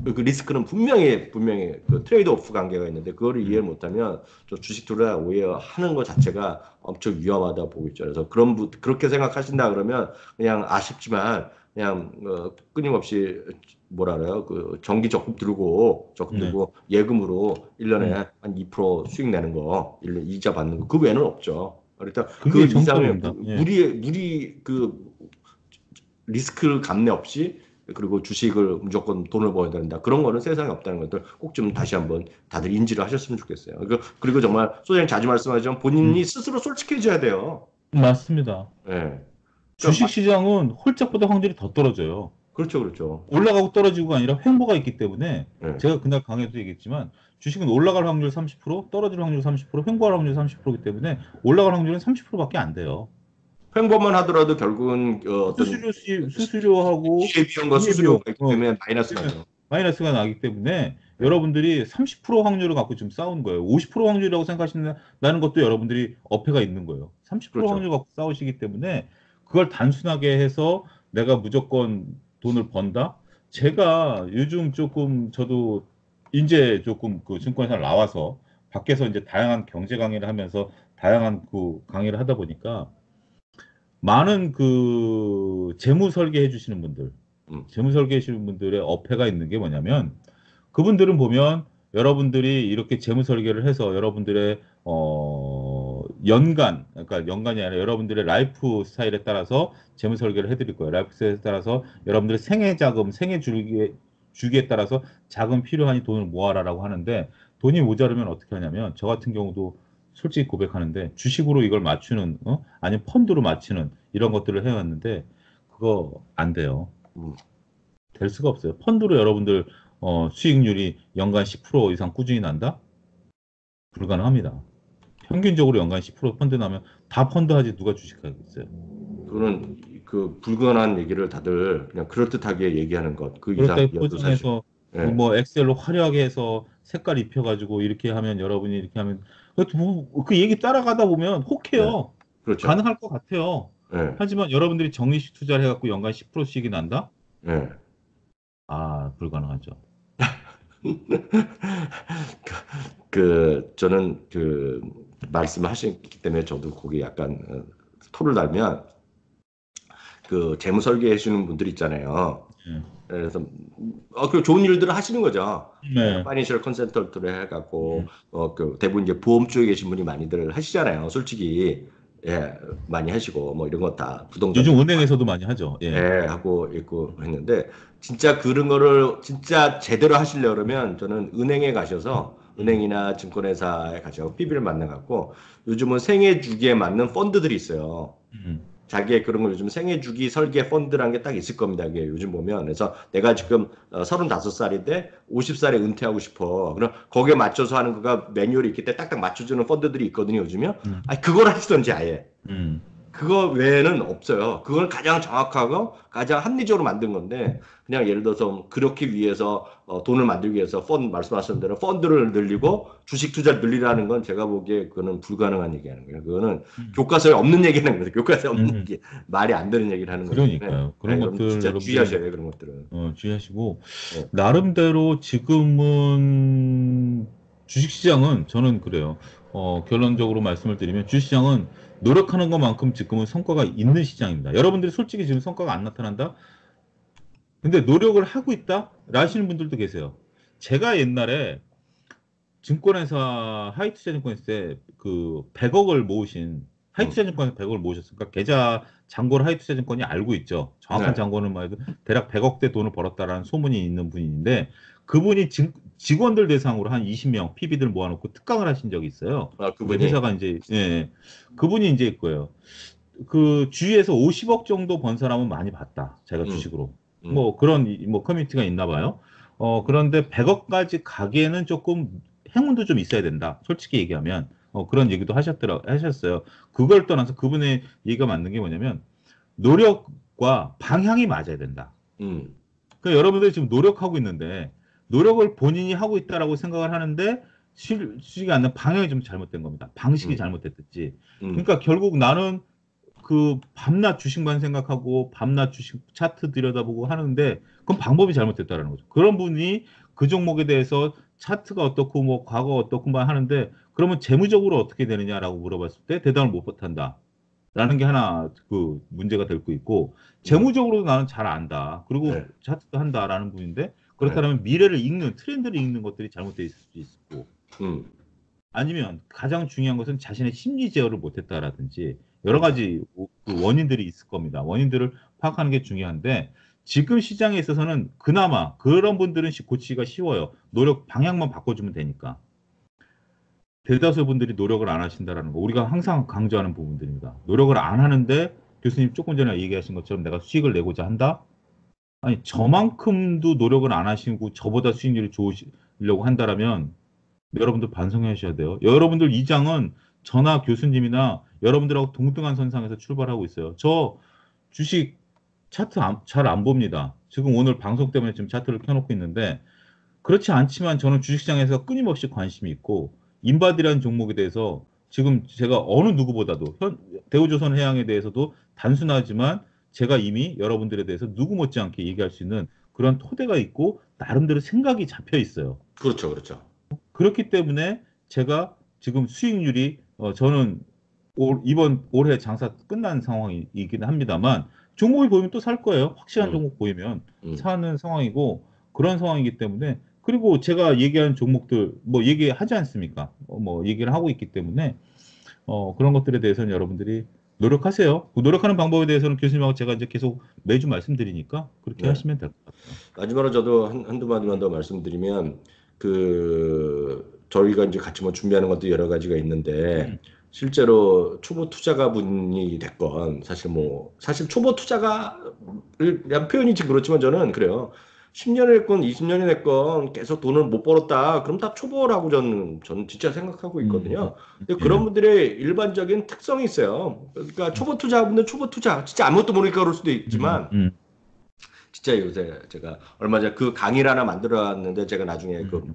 그 리스크는 분명히 그 트레이드 오프 관계가 있는데 그거를 이해를 음. 못하면 저 주식 투자 오히려 하는 것 자체가 엄청 위험하다 보고 있죠. 그래서 그렇게 생각하신다 그러면 그냥 아쉽지만 그냥 끊임없이 뭐라 그래요? 그 정기 적금 네. 들고 예금으로 음. 1년에 한 2% 수익 내는 거, 1년 이자 받는 거, 그 외에는 없죠. 그러니까 그 그게 이상의 정답입니다. 예. 무리 그 리스크를 감내 없이 그리고 주식을 무조건 돈을 벌어야 된다. 그런 거는 세상에 없다는 것들 꼭 좀 다시 한번 다들 인지를 하셨으면 좋겠어요. 그리고 정말 소장님 자주 말씀하지만 본인이 음. 스스로 솔직해져야 돼요. 맞습니다. 예. 그러니까 주식 시장은 홀짝보다 확률이 더 떨어져요. 그렇죠, 그렇죠. 올라가고 떨어지고가 아니라 횡보가 있기 때문에 예. 제가 그날 강의도 얘기했지만 주식은 올라갈 확률 30%, 떨어질 확률 30%, 횡보할 확률 30%이기 때문에 올라갈 확률은 30%밖에 안 돼요. 횡보만 하더라도 결국은 어떤 수수료하고 기회비용과 기회비용, 수수료가 있기 때문에 마이너스 그러면 나죠. 마이너스가 나기 때문에 예. 여러분들이 30% 확률을 갖고 지금 싸우는 거예요. 50% 확률이라고 생각하시는 것도 여러분들이 어폐가 있는 거예요. 30% 그렇죠. 확률 갖고 싸우시기 때문에 그걸 단순하게 해서 내가 무조건 돈을 번다? 제가 요즘 조금 저도 이제 조금 그 증권회사 나와서 밖에서 이제 다양한 경제 강의를 하면서 다양한 그 강의를 하다 보니까 많은 그 재무 설계 해주시는 분들, 음. 재무 설계 해주시는 분들의 어폐가 있는 게 뭐냐면 그분들은 보면 여러분들이 이렇게 재무 설계를 해서 여러분들의 연간, 그러니까 연간이 아니라 여러분들의 라이프 스타일에 따라서 재무 설계를 해드릴 거예요. 라이프 스타일에 따라서 여러분들의 생애 자금, 생애 주기에 따라서 자금 필요하니 돈을 모아라라고 하는데 돈이 모자르면 어떻게 하냐면 저 같은 경우도 솔직히 고백하는데 주식으로 이걸 맞추는, 아니면 펀드로 맞추는 이런 것들을 해왔는데 그거 안 돼요. 음. 될 수가 없어요. 펀드로 여러분들 수익률이 연간 10% 이상 꾸준히 난다? 불가능합니다. 평균적으로 연간 10% 펀드 나면 다 펀드 하지 누가 주식하겠어요. 그거는 그 불가능한 얘기를 다들 그냥 그럴듯하게 얘기하는 것. 그 이상 그렇다고 이어도 사실. 포장해서 예. 뭐 엑셀로 화려하게 해서 색깔 입혀가지고 이렇게 하면 여러분이 이렇게 하면 그 얘기 따라가다 보면 네. 혹해요. 그렇죠. 가능할 것 같아요. 예. 하지만 여러분들이 적리식 투자를 해갖고 연간 10%씩이 난다? 예. 아, 불가능하죠. 저는 그 말씀하셨기 때문에 저도 거기 약간 토를 달면 그 재무 설계해 주는 분들 있잖아요. 네. 그래서 그 좋은 일들을 하시는 거죠. 네. 파이낸셜 컨설턴트를 해갖고 음. 그 대부분 이제 보험 쪽에 계신 분이 많이들 하시잖아요. 솔직히 예, 많이 하시고 뭐 이런 거 다 부동산 요즘 은행에서도 많이 하죠. 예, 예. 하고 있고 했는데 진짜 그런 거를 진짜 제대로 하시려고 그러면 저는 은행에 가셔서 음, 은행이나 증권회사에 가셔서 PB를 만나 갖고 요즘은 생애 주기에 맞는 펀드들이 있어요. 음, 자기의 그런 걸 요즘 생애 주기 설계 펀드라는 게 딱 있을 겁니다. 이게 요즘 보면. 그래서 내가 지금 35살인데 50살에 은퇴하고 싶어. 그럼 거기에 맞춰서 하는 거가 매뉴얼이 있기 때문에 딱딱 맞춰주는 펀드들이 있거든요, 요즘요. 음, 아니, 그걸 하시던지 아예. 음, 그거 외에는 없어요. 그걸 가장 정확하고 가장 합리적으로 만든 건데 그냥 예를 들어서 그렇게 위해서 돈을 만들기 위해서 말씀하신 대로 펀드를 늘리고 주식 투자를 늘리라는 건 제가 보기에 그거는 불가능한 얘기하는 거예요. 그거는 음, 교과서에 없는 얘기는 거예요. 교과서에 없는 음. 얘기, 말이 안 되는 얘기를 하는 거기 때문에 그러니까요. 네, 그런 여러분 것들 진짜 여러분들이 주의하셔야 돼요. 그런 것들은. 주의하시고 네. 나름대로 지금은 주식시장은 저는 그래요. 결론적으로 말씀을 드리면 주식시장은 노력하는 것만큼 지금은 성과가 있는 시장입니다. 여러분들이 솔직히 지금 성과가 안 나타난다? 근데 노력을 하고 있다? 라시는 분들도 계세요. 제가 옛날에 증권회사 하이투자증권 했을 때 그 100억을 모으신 음. 하이투자증권에서 100억을 모으셨으니까 계좌 잔고를 하이투자증권이 알고 있죠. 정확한 네. 잔고는 말고 대략 100억대 돈을 벌었다라는 소문이 있는 분인데 그분이 직원들 대상으로 한 20명 PB들 모아놓고 특강을 하신 적이 있어요. 아, 이제 그분이 회사가 이제 그분이 이제 있고요. 그 주위에서 50억 정도 번 사람은 많이 봤다. 제가 음, 주식으로. 음, 뭐 그런 뭐 커뮤니티가 있나 봐요. 그런데 100억까지 가기에는 조금 행운도 좀 있어야 된다. 솔직히 얘기하면. 그런 얘기도 하셨어요. 그걸 떠나서 그분의 얘기가 맞는 게 뭐냐면 노력과 방향이 맞아야 된다. 음, 그러니까 여러분들이 지금 노력하고 있는데 노력을 본인이 하고 있다라고 생각을 하는데 실시가 않는 방향이 좀 잘못된 겁니다. 방식이 음, 잘못됐든지. 음, 그러니까 결국 나는 그 밤낮 주식만 생각하고 밤낮 주식 차트 들여다보고 하는데 그건 방법이 잘못됐다라는 거죠. 그런 분이 그 종목에 대해서 차트가 어떻고 뭐 과거 어떻고만 하는데 그러면 재무적으로 어떻게 되느냐라고 물어봤을 때 대답을 못 한다. 라는 게 하나 그 문제가 될 거 있고 재무적으로도 나는 잘 안다. 그리고 네, 차트도 한다라는 분인데 네, 그렇다면 미래를 읽는 트렌드를 읽는 것들이 잘못되어 있을 수도 있고 음, 아니면 가장 중요한 것은 자신의 심리 제어를 못했다라든지 여러 그렇죠. 가지 그 원인들이 있을 겁니다. 원인들을 파악하는 게 중요한데 지금 시장에 있어서는 그나마 그런 분들은 고치기가 쉬워요. 노력 방향만 바꿔주면 되니까. 대다수 분들이 노력을 안 하신다라는 거 우리가 항상 강조하는 부분들입니다. 노력을 안 하는데 교수님 조금 전에 얘기하신 것처럼 내가 수익을 내고자 한다? 아니 저만큼도 노력을 안 하시고 저보다 수익률이 좋으시려고 한다라면 여러분들 반성하셔야 돼요. 여러분들 이 장은 저나 교수님이나 여러분들하고 동등한 선상에서 출발하고 있어요. 저 주식 차트 잘 안 봅니다. 지금 오늘 방송 때문에 지금 차트를 켜놓고 있는데 그렇지 않지만 저는 주식시장에서 끊임없이 관심이 있고 인바디라는 종목에 대해서 지금 제가 어느 누구보다도 대우조선해양에 대해서도 단순하지만 제가 이미 여러분들에 대해서 누구 못지않게 얘기할 수 있는 그런 토대가 있고 나름대로 생각이 잡혀 있어요. 그렇죠, 그렇죠. 그렇기 때문에 제가 지금 수익률이 저는 이번 올해 장사 끝난 상황이긴 합니다만 종목이 보이면 또 살 거예요. 확실한 음, 종목 보이면 음, 사는 상황이고 그런 상황이기 때문에 그리고 제가 얘기한 종목들 뭐 얘기하지 않습니까? 뭐 얘기를 하고 있기 때문에 그런 것들에 대해서는 여러분들이 노력하세요. 그 노력하는 방법에 대해서는 교수님하고 제가 이제 계속 매주 말씀드리니까 그렇게 네. 하시면 될 것 같아요. 마지막으로 저도 한두 마디만 더 말씀드리면 저희가 이제 같이 뭐 준비하는 것도 여러 가지가 있는데 음, 실제로 초보 투자가 분이 됐건 사실 초보 투자가를 한 표현이 지금 그렇지만 저는 그래요. 10년이 됐건 20년이 됐건 계속 돈을 못 벌었다. 그럼 다 초보라고 저는 진짜 생각하고 음, 있거든요. 근데 그런 예, 분들의 일반적인 특성이 있어요. 그러니까 초보 투자분들 초보 투자 진짜 아무것도 모르니까 그럴 수도 음, 있지만 음, 진짜 요새 제가 얼마 전에 그 강의를 하나 만들어 놨는데 제가 나중에 음,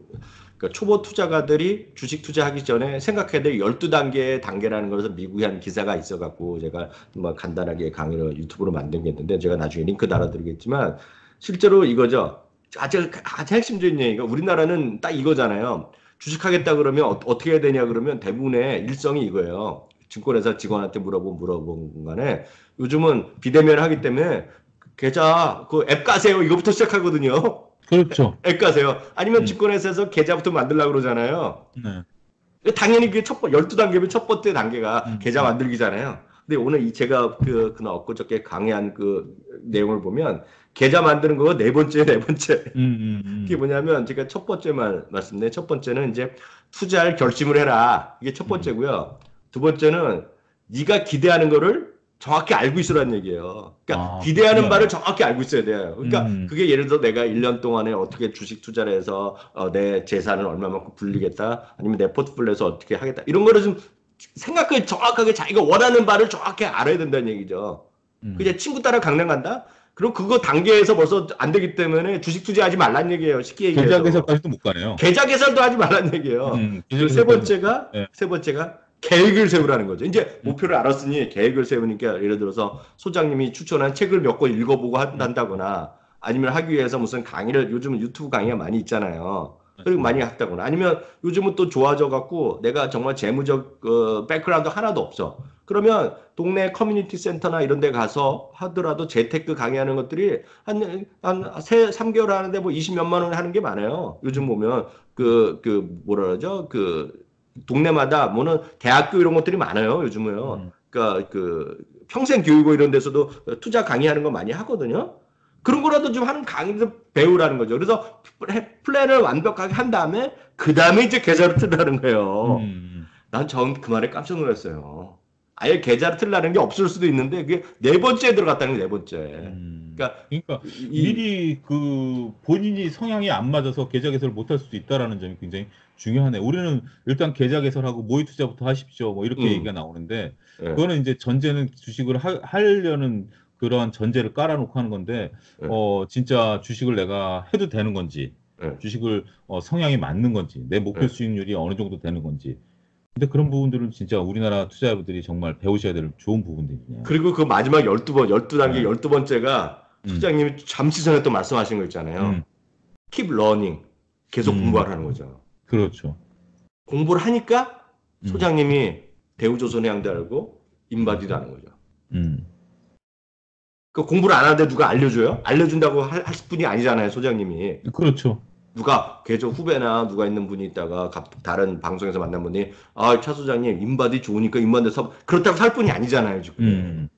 그 초보 투자가들이 주식 투자하기 전에 생각해야 될 12단계의 단계라는 것을 미국에 한 기사가 있어갖고 제가 뭐 간단하게 강의를 유튜브로 만든 게 있는데 제가 나중에 링크 달아드리겠지만 실제로 이거죠. 아주 핵심적인 얘기가 우리나라는 딱 이거잖아요. 주식하겠다 그러면 어떻게 해야 되냐 그러면 대부분의 일성이 이거예요. 증권회사 직원한테 물어본 간에 요즘은 비대면 하기 때문에 계좌 그 앱 까세요 이거부터 시작하거든요. 그렇죠. 앱 까세요. 아니면 음, 증권회사에서 계좌부터 만들려고 그러잖아요. 네. 당연히 그게 12단계면 첫 번째 단계가 음, 계좌 음, 만들기잖아요. 근데 오늘 제가 그날 엊그저께 강의한 그 내용을 보면 계좌 만드는 거가 네 번째, 네 번째. 그게 뭐냐면 제가 첫 번째만 말씀드린 첫 번째는 이제 투자할 결심을 해라. 이게 첫 번째고요. 두 번째는 네가 기대하는 거를 정확히 알고 있으라는 얘기예요. 그러니까 기대하는 그렇구나. 바를 정확히 알고 있어야 돼요. 그러니까 그게 예를 들어 내가 1년 동안에 어떻게 주식 투자를 해서 내 재산을 얼마만큼 불리겠다. 아니면 내 포트폴리오에서 어떻게 하겠다. 이런 거를 좀 생각을 정확하게 자기가 원하는 바를 정확히 알아야 된다는 얘기죠. 그냥 친구 따라 강남 간다? 그럼 그거 단계에서 벌써 안 되기 때문에 주식 투자하지 말란 얘기예요. 쉽게 계좌 얘기해서. 개설까지도 못 가네요. 계좌 개설도 하지 말란 얘기예요. 계좌 그리고 세 개설까지. 번째가 계획을 세우라는 거죠. 이제 목표를 알았으니 계획을 세우니까 예를 들어서 소장님이 추천한 책을 몇 권 읽어보고 한다거나 아니면 하기 위해서 무슨 강의를 요즘은 유튜브 강의가 많이 있잖아요. 그리고 많이 했다거나 아니면 요즘은 또 좋아져 갖고 내가 정말 재무적 백그라운드 하나도 없어. 그러면 동네 커뮤니티 센터나 이런 데 가서 하더라도 재테크 강의하는 것들이 한 3개월 하는데 뭐 20몇만 원 하는 게 많아요. 요즘 보면 뭐라 그러죠? 동네마다 뭐는 대학교 이런 것들이 많아요. 요즘은요. 그러니까 평생 교육고 이런 데서도 투자 강의하는 거 많이 하거든요. 그런 거라도 좀 하는 강의를 배우라는 거죠. 그래서 플랜을 완벽하게 한 다음에 그 다음에 이제 계좌를 틀라는 거예요. 난 처음 그 말에 깜짝 놀랐어요. 아예 계좌를 틀라는 게 없을 수도 있는데 그게 네 번째에 들어갔다는 게 네 번째. 그러니까 미리 본인이 성향이 안 맞아서 계좌 개설을 못할 수도 있다라는 점이 굉장히 중요하네. 우리는 일단 계좌 개설하고 모의 투자부터 하십시오. 뭐 이렇게 얘기가 나오는데 그거는 이제 전제는 주식을 하려는 그러한 전제를 깔아놓고 하는 건데 진짜 주식을 내가 해도 되는 건지 주식을 성향이 맞는 건지 내 목표 수익률이 어느 정도 되는 건지 근데 그런 부분들은 진짜 우리나라 투자자분들이 정말 배우셔야 될 좋은 부분들이네요. 그리고 그 마지막 12단계 12번째가 소장님이 잠시 전에 또 말씀하신 거 있잖아요. Keep learning. 계속 공부하라는 거죠. 그렇죠. 공부를 하니까 소장님이 대우조선의 양도 알고 인바디도 아는 거죠. 그 공부를 안 하는데 누가 알려줘요? 알려준다고 할 분이 아니잖아요, 소장님이. 그렇죠. 누가 계속 후배나 누가 있는 분이 있다가 다른 방송에서 만난 분이 차 소장님 인바디 좋으니까 인바디에서 그렇다고 살 분이 아니잖아요, 지금.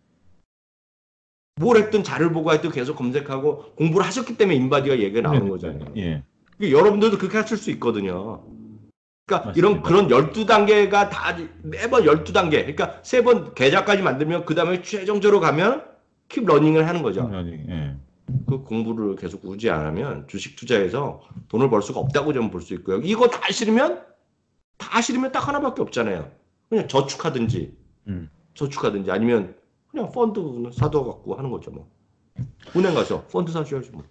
뭘 했든 자료를 보고 하여튼 계속 검색하고 공부를 하셨기 때문에 인바디가 얘기가 나오는 거잖아요. 예. 여러분들도 그렇게 하실 수 있거든요. 그러니까 맞습니다. 그런 12단계가 다 매번 12단계. 그러니까 3번 계좌까지 만들면 그다음에 최종적으로 가면 킵 러닝을 하는 거죠. 예. 그 공부를 계속 꾸준히 안 하면 주식 투자에서 돈을 벌 수가 없다고 좀 볼 수 있고요. 이거 다 싫으면 딱 하나밖에 없잖아요. 그냥 저축하든지 아니면 그냥 펀드 사둬갖고 하는 거죠. 뭐 은행 가서 펀드 사셔야지 뭐.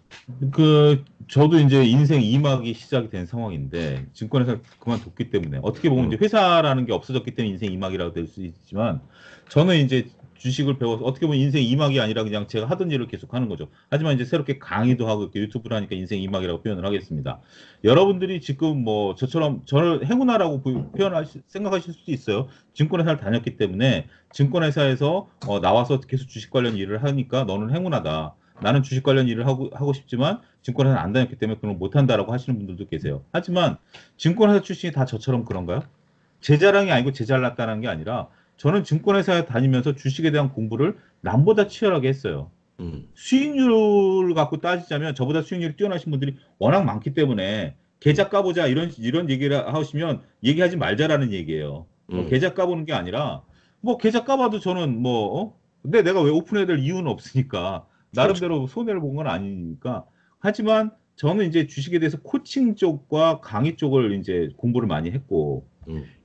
저도 이제 인생 2막이 시작이 된 상황인데 증권회사 그만뒀기 때문에 어떻게 보면 이제 회사라는 게 없어졌기 때문에 인생 2막이라고 될 수 있지만 저는 이제 주식을 배워서 어떻게 보면 인생 2막이 아니라 그냥 제가 하던 일을 계속 하는 거죠. 하지만 이제 새롭게 강의도 하고 이렇게 유튜브를 하니까 인생 2막이라고 표현을 하겠습니다. 여러분들이 지금 뭐 저처럼 저를 행운아라고 생각하실 수도 있어요. 증권회사를 다녔기 때문에 증권회사에서 나와서 계속 주식 관련 일을 하니까 너는 행운하다. 나는 주식 관련 일을 하고 싶지만 증권회사는 안 다녔기 때문에 그걸 못한다라고 하시는 분들도 계세요. 하지만 증권회사 출신이 다 저처럼 그런가요? 제 자랑이 아니고 제 잘났다는 게 아니라 저는 증권회사에 다니면서 주식에 대한 공부를 남보다 치열하게 했어요. 수익률을 갖고 따지자면 저보다 수익률이 뛰어나신 분들이 워낙 많기 때문에 계좌 까보자 이런 얘기를 하시면 얘기하지 말자라는 얘기예요. 계좌 까보는 게 아니라 뭐 계좌 까봐도 저는 근데 내가 왜 오픈해야 될 이유는 없으니까 나름대로 손해를 본 건 아니니까. 하지만 저는 이제 주식에 대해서 코칭 쪽과 강의 쪽을 이제 공부를 많이 했고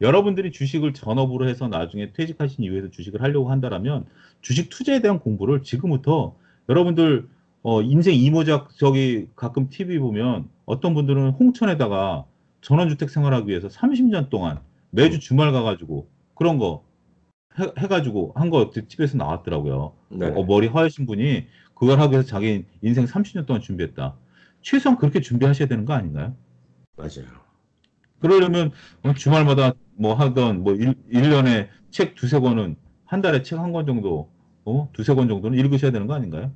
여러분들이 주식을 전업으로 해서 나중에 퇴직하신 이후에도 주식을 하려고 한다라면 주식 투자에 대한 공부를 지금부터 여러분들 인생 이모작 저기 가끔 TV 보면 어떤 분들은 홍천에다가 전원주택 생활하기 위해서 30년 동안 매주 주말 가가지고 그런 거 해가지고 한 거 집에서 나왔더라고요. 머리 하얘신 분이 그걸 하기 위해서 자기 인생 30년 동안 준비했다. 최소한 그렇게 준비하셔야 되는 거 아닌가요? 맞아요. 그러려면 주말마다 뭐 하던 뭐 1년에 책 두세 권은 한 달에 책 한 권 정도 두세 권 정도는 읽으셔야 되는 거 아닌가요?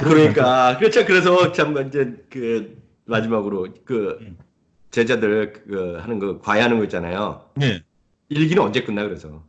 그러니까 그렇죠. 그래서 참 이제 마지막으로 제자들 하는 거 과외하는 거 있잖아요. 네. 일기는 언제 끝나 그래서?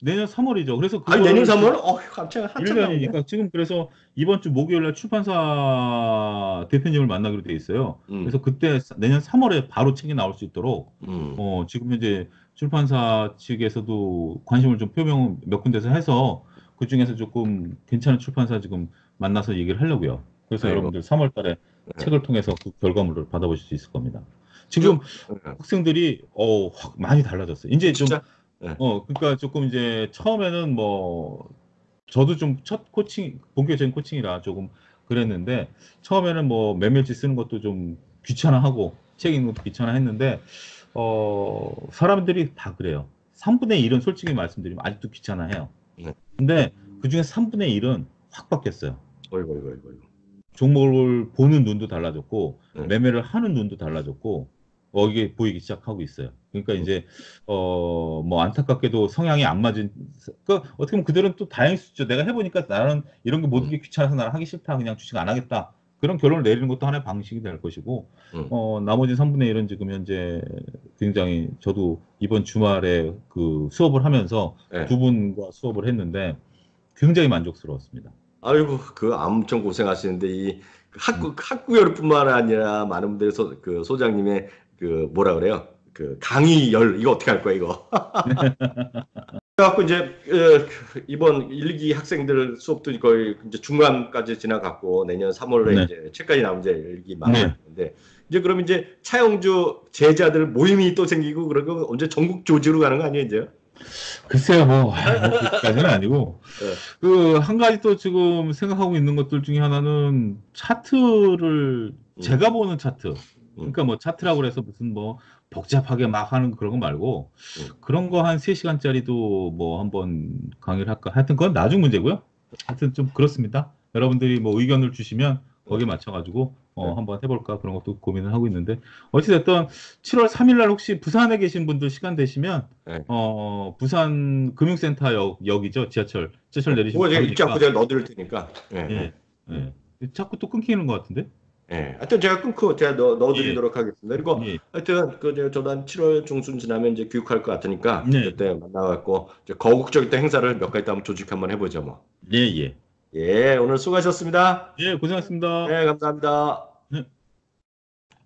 내년 3월이죠. 그래서 아니 내년 그거를 3월? 갑자기 한참 남았네. 1년이니까 지금 그래서 이번 주 목요일 날 출판사 대표님을 만나기로 돼 있어요. 음, 그래서 그때 내년 3월에 바로 책이 나올 수 있도록 음, 지금 이제 출판사 측에서도 관심을 좀 표명 몇 군데서 해서 그 중에서 조금 괜찮은 출판사 지금 만나서 얘기를 하려고요. 그래서 아이고, 여러분들 3월 달에 네. 책을 통해서 그 결과물을 받아보실 수 있을 겁니다. 쭉, 지금 학생들이 확 많이 달라졌어요. 이제 좀 진짜? 네. 그러니까 조금 이제 처음에는 뭐 저도 좀 첫 코칭 본격적인 코칭이라 조금 그랬는데 처음에는 뭐 메모지 쓰는 것도 좀 귀찮아하고 책 읽는 것도 귀찮아했는데 사람들이 다 그래요. 3분의 1은 솔직히 말씀드리면 아직도 귀찮아해요. 네. 근데 그중에 3분의 1은 확 바뀌었어요. 어이구, 어이구, 어이구. 종목을 보는 눈도 달라졌고 네. 매매를 하는 눈도 달라졌고 이게 보이기 시작하고 있어요. 그러니까 이제 뭐 안타깝게도 성향이 안 맞은 그 어떻게 보면 그들은 또 다행일 수 있죠. 내가 해보니까 나는 이런 게 모든 게 귀찮아서 나는 하기 싫다. 그냥 주식 안 하겠다. 그런 결론을 내리는 것도 하나의 방식이 될 것이고 나머지 3분의 1은 지금 현재 굉장히 저도 이번 주말에 그 수업을 하면서 네. 두 분과 수업을 했는데 굉장히 만족스러웠습니다. 아이고, 엄청 고생하시는데, 학구열뿐만 아니라 많은 분들이 그 소장님의 뭐라 그래요? 강의열, 이거 어떻게 할 거야, 이거? 그래갖고 이제, 이번 1기 학생들 수업도 거의 이제 중간까지 지나갔고, 내년 3월에 네. 이제 책까지 나오면 이제 1기 마무리인데, 이제 그럼 이제 차영주 제자들 모임이 또 생기고, 그러고 언제 전국 조지로 가는 거 아니에요, 이제? 글쎄요, 뭐 그까지는 아니고, 네. 한 가지 또 지금 생각하고 있는 것들 중에 하나는 차트를, 제가 보는 차트. 그러니까 뭐 차트라고 그래서 무슨 뭐 복잡하게 막 하는 그런 거 말고, 그런 거 한 3시간짜리도 뭐 한번 강의를 할까. 하여튼 그건 나중 문제고요. 하여튼 좀 그렇습니다. 여러분들이 뭐 의견을 주시면 거기에 맞춰가지고 한번 해볼까 그런 것도 고민을 하고 있는데 어찌됐든 7월 3일 날 혹시 부산에 계신 분들 시간 되시면 네. 부산 금융센터 역이죠. 지하철 내리시면 그거 제가 잊지 않고 바로니까. 제가 넣어드릴 테니까. 예. 예. 자꾸 또 끊기는 것 같은데? 예. 하여튼 제가 끊고 제가 넣어드리도록 하겠습니다. 그리고 예. 하여튼 저도 한 7월 중순 지나면 이제 교육할 것 같으니까 네. 그때 만나갖고 이제 거국적인 또 행사를 몇 가지 또 한번 조직 한번 해보죠 뭐. 예. 예, 오늘 수고하셨습니다. 예, 고생하셨습니다. 네, 감사합니다.